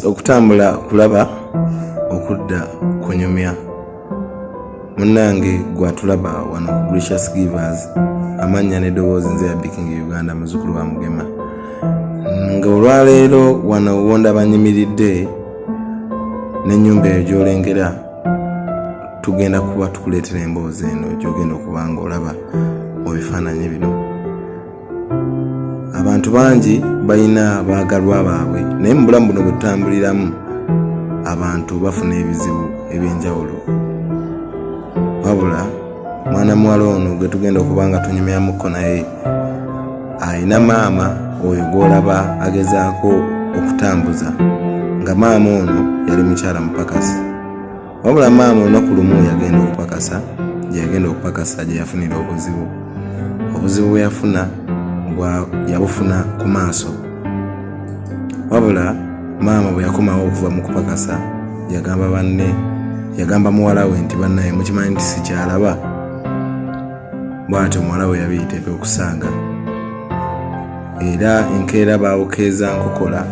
okutambula kulaba okudda kunyumya munnange gwatulaba wano ku Gracious Givers amanya n'eddoboozi nze ya Biking Uganda muzukulu wa Mugema nga olwaleero wano wonda banyimiridde n'ennyumba eyo gy'olengera tugenda kuba tukuleetera emboozi eno gy'ogenda okuba ng'olaba mu bifaananyi bino. Abantu bangi balina baagalwa baabwe naye mu bulamu buno bwe tutambuliramu abantu bafuna ebizibu eby'enjawulo. Wabula mwana muwala ono gwe tugenda okuba nga tunyumyamuko naye ayina maama oyo gw'olaba agezaako okutambuza nga maama ono yali mukyala mupakasi. Wabula maama olunaku lumu yagenda okupakasa gye yafunira obuzibu bwe yafuna yabufuna ku maaso. Wabula maama bwe yakomawo okuva mu kupakasa yagamba muwala we nti bannaye mukimanyi nti sikyalaba. Bw'atyo muwala we yabiyita ebyokusanga era enkeera baawukeeza nkokola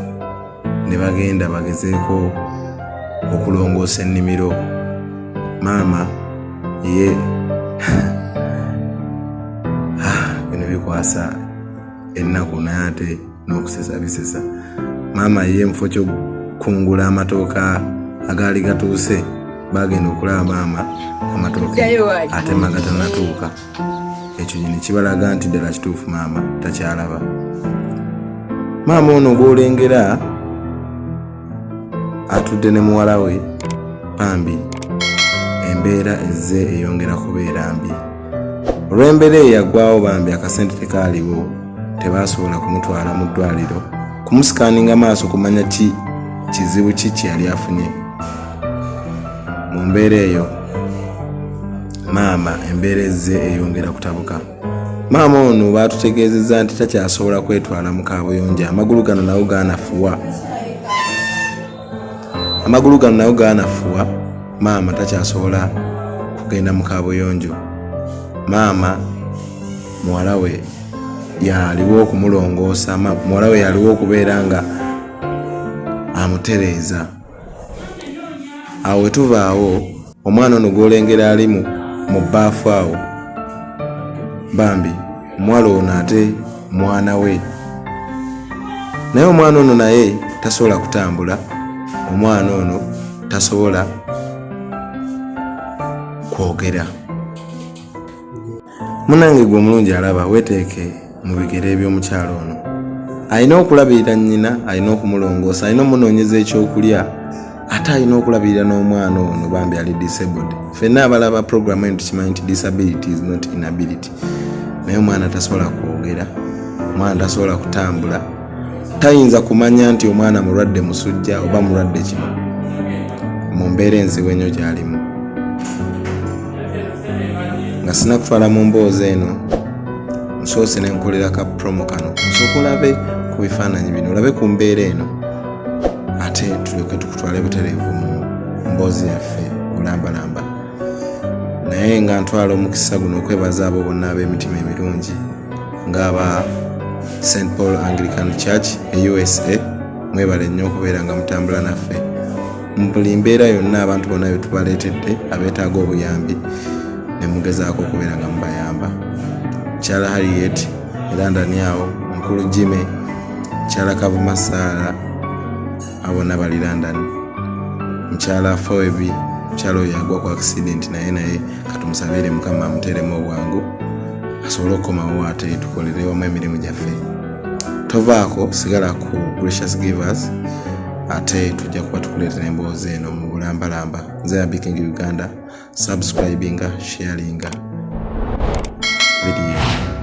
ne bagenda bagezeeko okulongoosa ennimiro. Maama ye bino bikwasa ennaku naye ate n'okusesa bisesa. Maama ye mufo ky'okungula amatooka agaali gatuuse bagenda okulaba maama amatooka atema gatanatuuka. Ekyo ne kibalaga nti ddala kituufu maama takyalaba. Maama ono gw'olengera atudde ne muwala we bambi embeera ezze eyongera kubeera mbi. Olw'embeera eyo yaggwawo bambi akasente tekaaliwo tebaasobola kumutwala mu ddwaliro kumusikaninga maaso kumanya kizibu ki kye yali afunye. Mu mbeera eyo maama embeera ezze eyongera kutabuka. Maama ono baatutegeezezza nti takyasobola kwetwala mu kaabuyonjo. Amagulu gano nago gaanafuwa. Maama takyasobola kugenda mu kaabuyonjo. Maama muwala we yaliwo okumulongoosa, muwala we yaliwo okubeera nga amutereeza. Awo we tuvaawo omwana ono gw'olengera ali mu bbaafu awo bambi omuwala ono ate mwana we, naye omwana ono naye tasobola kutambula. Omwana ono tasobola kwogera. Munnange gwe omulungi alaba weeteeke mu bigere eby'omukyalo ono. Alina okulabirira nnyina, alina okumulongoosa, alina omunoonyeza ekyokulya, ate alina okulabirira n'omwana ono bambi ali disabled. Ffenna abalaba programu eno tukimanyi nti disability is not inability. Naye omwana tasobola kwogera, omwana tasobola kutambula, tayinza kumanya nti omwana mulwadde musujja oba mulwadde kino mu mbeera enzibu ennyo gy'alimu. Nga sinakutwala mu mboozi eno nsoose ne nkolera ka promo kano nsooka olabe ku bifaananyi bino, olabe ku mbeera eno ate tulyoke tukutwale butereevu mu mboozi yaffe olambalamba. Naye nga ntwala omukisa guno okwebaza abo bonna ab'emitima emirungi ng'aba St. Paul Anglican Church e USA. Mwebale nnyo okubeera nga mutambula naffe mu buli mbeera yonna. Abantu bonna be tubaleetedde abeetaaga obuyambi ne mugezaako okubeera nga mubayamba. Mukyala Harriet London awo, Mukulu Jimmy, Mukyala Kavuma Saara, abonna bali London. Mukyala Foebi, mukyala oyo yagwa ku accident naye katumusabire Mukama amuteeremu obwangu asobole okukomawo ate tukolere wamu emirimu gyaffe. Tovaako, sigala ku Gracious Givers ate tujja kuba tukuleetera emboozi eno mu bulambalamba. Nze ya Biking Uganda, subscribinga, sharinga video.